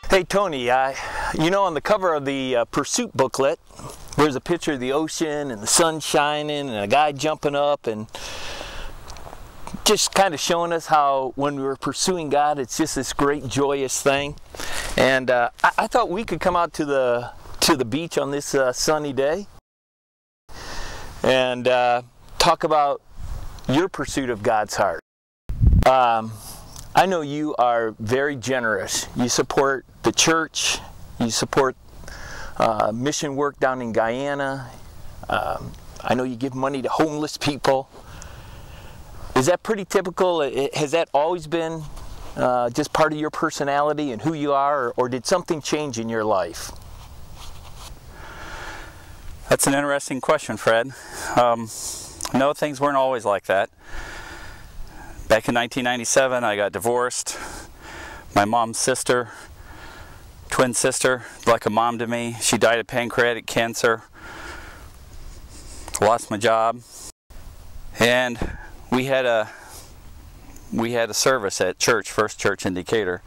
Hey Tony, you know, on the cover of the Pursuit booklet, there's a picture of the ocean and the sun shining and a guy jumping up and just kind of showing us how when we were pursuing God, it's just this great joyous thing. And I thought we could come out to the beach on this sunny day and talk about your pursuit of God's heart. I know you are very generous. You support the church, you support mission work down in Guyana. I know you give money to homeless people. Is that pretty typical? Has that always been just part of your personality and who you are, or did something change in your life? That's an interesting question, Fred. No, things weren't always like that. Back in 1997, I got divorced. My mom's sister, twin sister, like a mom to me, she died of pancreatic cancer. Lost my job. And we had a service at church, First Church in Decatur.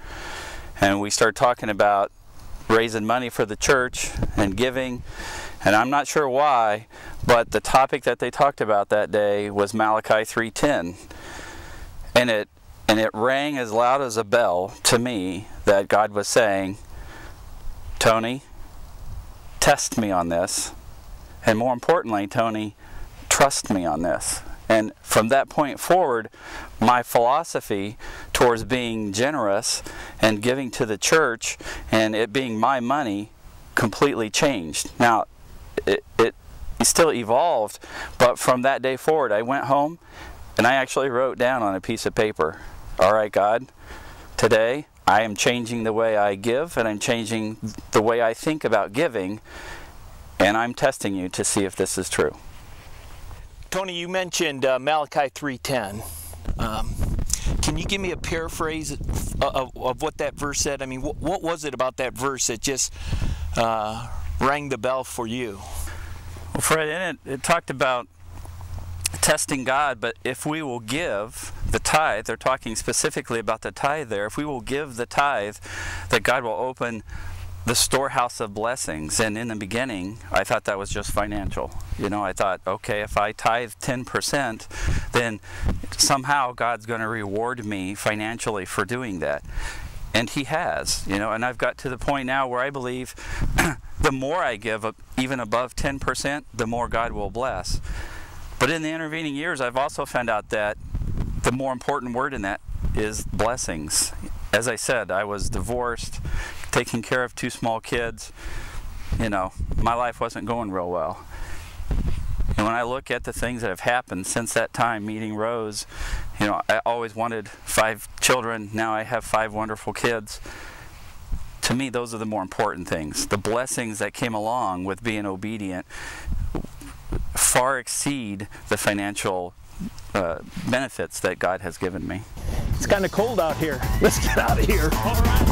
And we started talking about raising money for the church and giving. And I'm not sure why, but the topic that they talked about that day was Malachi 3:10. And it rang as loud as a bell to me that God was saying, Tony, test me on this. And more importantly, Tony, trust me on this. And from that point forward, my philosophy towards being generous and giving to the church and it being my money completely changed. Now, it still evolved, but from that day forward, I went home and I actually wrote down on a piece of paper, all right, God, today I am changing the way I give and I'm changing the way I think about giving, and I'm testing you to see if this is true. Tony, you mentioned Malachi 3:10. Can you give me a paraphrase of what that verse said? I mean, what was it about that verse that just rang the bell for you? Well, Fred, in it talked about testing God, but if we will give the tithe, they're talking specifically about the tithe there, if we will give the tithe, that God will open the storehouse of blessings. And in the beginning, I thought that was just financial. You know, I thought, okay, if I tithe 10%, then somehow God's going to reward me financially for doing that. And He has, you know, and I've got to the point now where I believe the more I give, even above 10%, the more God will bless. But in the intervening years, I've also found out that the more important word in that is blessings. As I said, I was divorced, taking care of 2 small kids. You know, my life wasn't going real well. And when I look at the things that have happened since that time, meeting Rose, you know, I always wanted 5 children. Now I have 5 wonderful kids. To me, those are the more important things. The blessings that came along with being obedient far exceed the financial benefits that God has given me. It's kind of cold out here. Let's get out of here. All right.